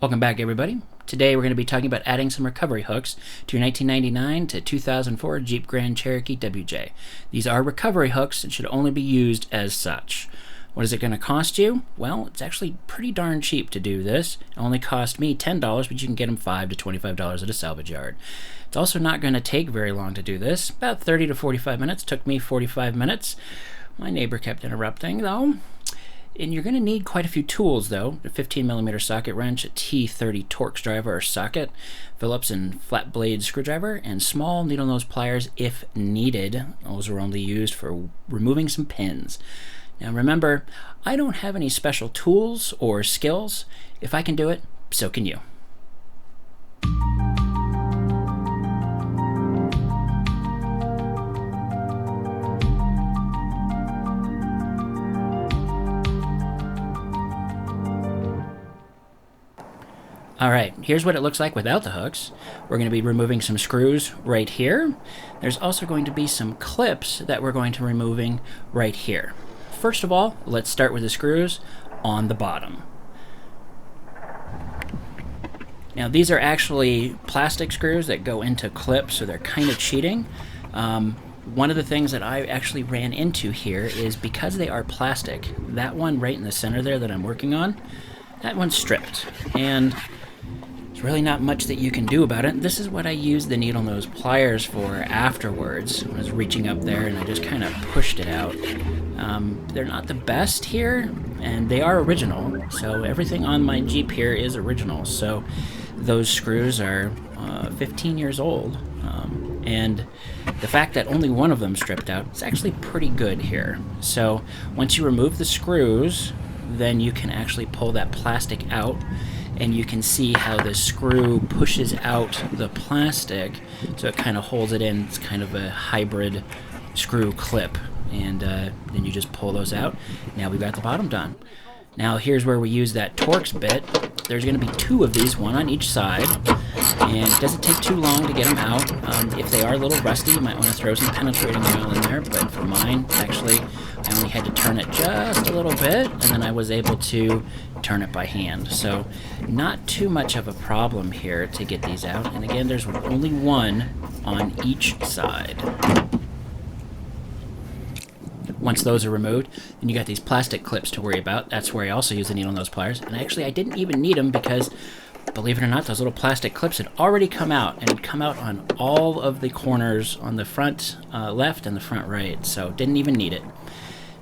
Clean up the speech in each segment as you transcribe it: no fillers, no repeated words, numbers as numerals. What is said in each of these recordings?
Welcome back, everybody. Today we're going to be talking about adding some recovery hooks to your 1999 to 2004 Jeep Grand Cherokee WJ. These are recovery hooks and should only be used as such. What is it going to cost you? Well, it's actually pretty darn cheap to do this. It only cost me $10, but you can get them $5 to $25 at a salvage yard. It's also not going to take very long to do this. About 30 to 45 minutes. Took me 45 minutes. My neighbor kept interrupting, though. And you're going to need quite a few tools, though. A 15mm socket wrench, a T30 Torx driver or socket, Phillips and flat blade screwdriver, and small needle nose pliers if needed. Those are only used for removing some pins. Now remember, I don't have any special tools or skills. If I can do it, so can you. Alright, here's what it looks like without the hooks. We're going to be removing some screws right here. There's also going to be some clips that we're going to be removing right here. First of all, let's start with the screws on the bottom. Now these are actually plastic screws that go into clips, so they're kind of cheating. One of the things that I actually ran into here is because they are plastic, that one right in the center there that I'm working on, that one's stripped. And there's really not much that you can do about it. This is what I used the needle nose pliers for afterwards. I was reaching up there and I just kind of pushed it out. They're not the best here, and they are original. So everything on my Jeep here is original. So those screws are 15 years old. And the fact that only one of them stripped out is actually pretty good here. So once you remove the screws, then you can actually pull that plastic out, and you can see how the screw pushes out the plastic, so it kind of holds it in. It's kind of a hybrid screw clip, and then you just pull those out. Now we've got the bottom done. Now here's where we use that Torx bit. There's going to be two of these, one on each side, and it doesn't take too long to get them out. If they are a little rusty, you might want to throw some penetrating oil in there, but for mine, actually, I only had to turn it just a little bit, and then I was able to turn it by hand. So not too much of a problem here to get these out. And again, there's only one on each side. Once those are removed, then you got these plastic clips to worry about. That's where I also use the needle nose pliers. And actually, I didn't even need them because, believe it or not, those little plastic clips had already come out, and had come out on all of the corners on the front left and the front right. So didn't even need it.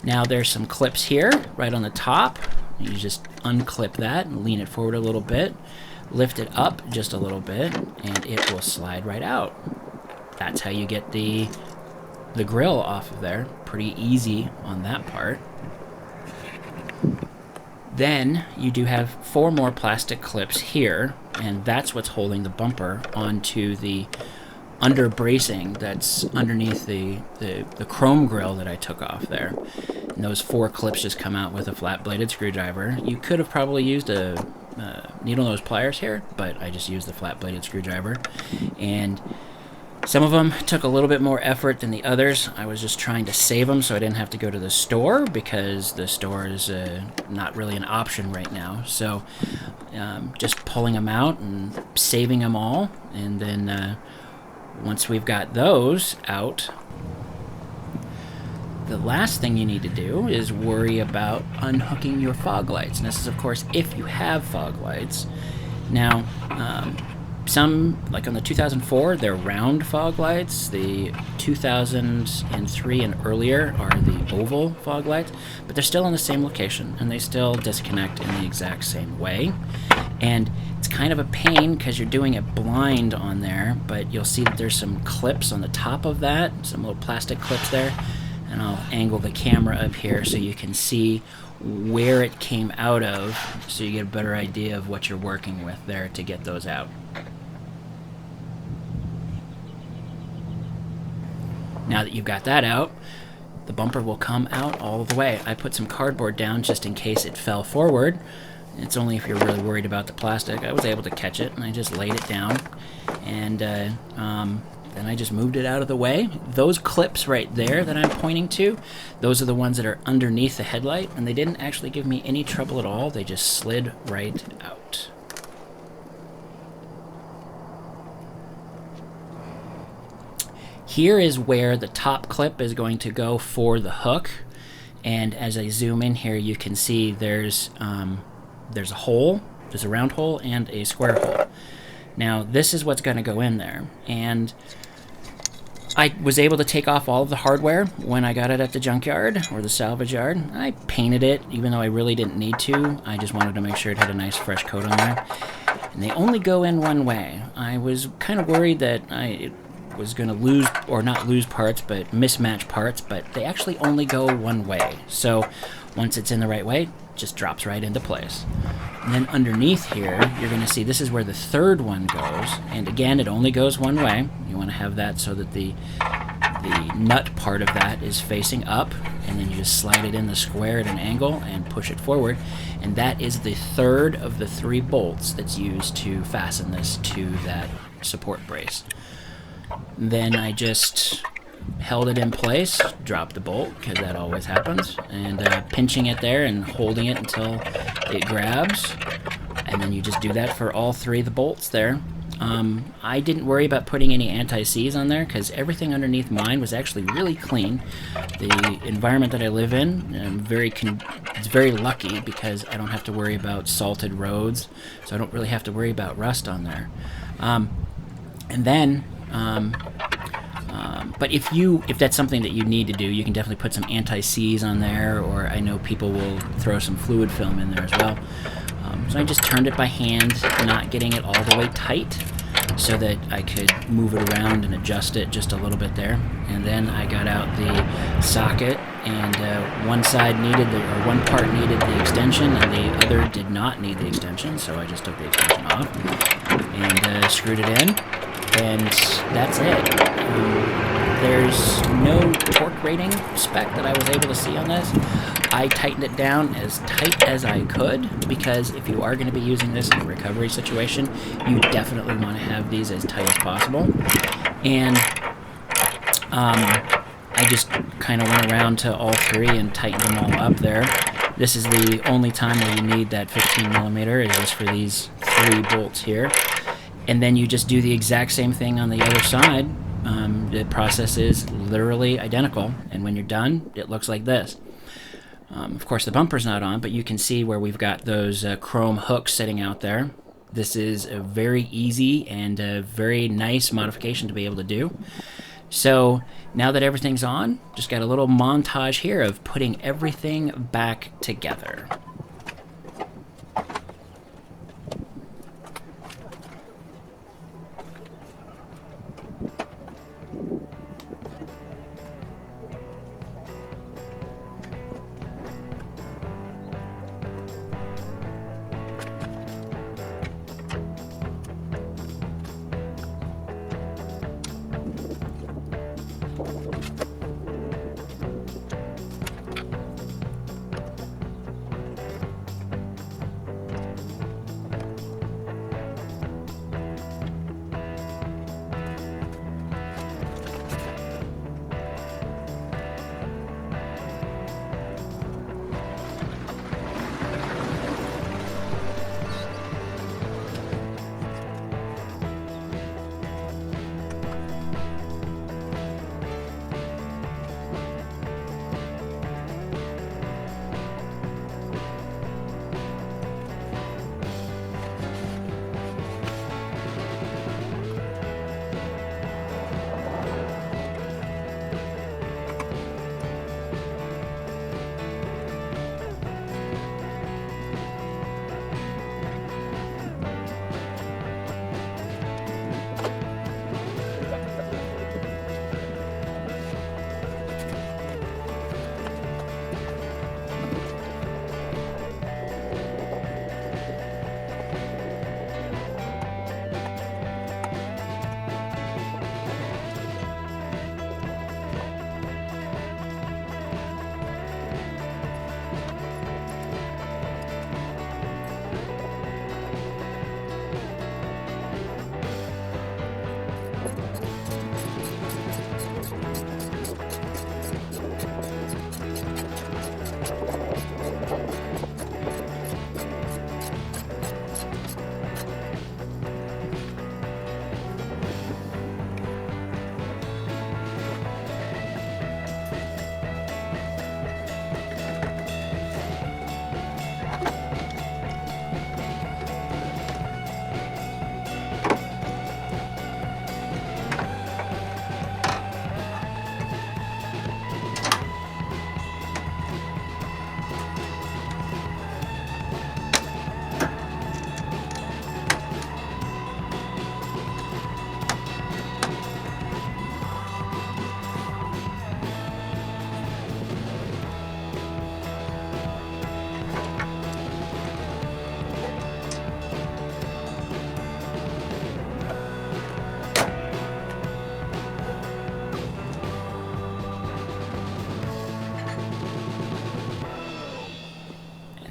Now there's some clips here, right on the top. You just unclip that and lean it forward a little bit, lift it up just a little bit, and it will slide right out. That's how you get the grill off of there. Pretty easy on that part. Then you do have 4 more plastic clips here, and that's what's holding the bumper onto the under bracing that's underneath the chrome grill that I took off there. And those 4 clips just come out with a flat bladed screwdriver. You could have probably used a needle nose pliers here, but I just used the flat bladed screwdriver. And some of them took a little bit more effort than the others. I was just trying to save them so I didn't have to go to the store, because the store is not really an option right now. So just pulling them out and saving them all, and then once we've got those out, the last thing you need to do is worry about unhooking your fog lights. And this is, of course, if you have fog lights. Now, some, like on the 2004, they're round fog lights. The 2003 and earlier are the oval fog lights, but they're still in the same location, and they still disconnect in the exact same way. And it's kind of a pain because you're doing it blind on there, but you'll see that there's some clips on the top of that, some little plastic clips there, and I'll angle the camera up here so you can see where it came out of, so you get a better idea of what you're working with there to get those out. Now that you've got that out, the bumper will come out all the way. I put some cardboard down just in case it fell forward. It's only if you're really worried about the plastic. I was able to catch it, and I just laid it down, and then I just moved it out of the way. Those clips right there that I'm pointing to, those are the ones that are underneath the headlight, and they didn't actually give me any trouble at all. They just slid right out. Here is where the top clip is going to go for the hook, and as I zoom in here, you can see there's a hole, there's a round hole and a square hole. Now this is what's going to go in there, and I was able to take off all of the hardware when I got it at the junkyard or the salvage yard. I painted it, even though I really didn't need to. I just wanted to make sure it had a nice fresh coat on there. And they only go in one way. I was kind of worried that I was going to lose, or not lose parts, but mismatch parts, but they actually only go one way. So once it's in the right way, it just drops right into place. And then underneath here, you're going to see this is where the third one goes. And again, it only goes one way. You want to have that so that the nut part of that is facing up, and then you just slide it in the square at an angle and push it forward. And that is the third of the 3 bolts that's used to fasten this to that support brace. Then I just held it in place, dropped the bolt, because that always happens, and pinching it there and holding it until it grabs, and then you just do that for all 3 of the bolts there. I didn't worry about putting any anti-seize on there because everything underneath mine was actually really clean. The environment that I live in, it's very lucky because I don't have to worry about salted roads, so I don't really have to worry about rust on there. But if that's something that you need to do, you can definitely put some anti-seize on there, or I know people will throw some fluid film in there as well. So I just turned it by hand, not getting it all the way tight, so that I could move it around and adjust it just a little bit there. And then I got out the socket, and one part needed the extension, and the other did not need the extension, so I just took the extension off and screwed it in. And that's it. There's no torque rating spec that I was able to see on this. I tightened it down as tight as I could, because if you are going to be using this in a recovery situation, you definitely want to have these as tight as possible. And I just kind of went around to all 3 and tightened them all up there. This is the only time where you need that 15mm, is just for these 3 bolts here. And then you just do the exact same thing on the other side. The process is literally identical, and when you're done, it looks like this. Of course, the bumper's not on, but you can see where we've got those chrome hooks sitting out there. This is a very easy and a very nice modification to be able to do. So now that everything's on, just got a little montage here of putting everything back together.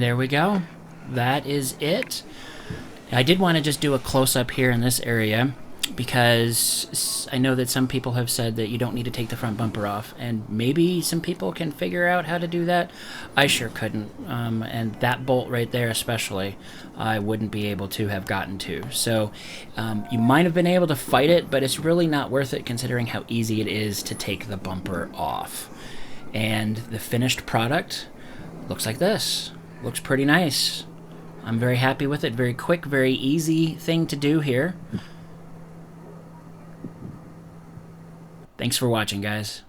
There we go. That is it. I did want to just do a close-up here in this area because I know that some people have said that you don't need to take the front bumper off, and maybe some people can figure out how to do that. I sure couldn't, and that bolt right there especially, I wouldn't be able to have gotten to. So you might have been able to fight it, but it's really not worth it considering how easy it is to take the bumper off. And the finished product looks like this. Looks pretty nice. I'm very happy with it. Very quick, very easy thing to do here. Thanks for watching, guys.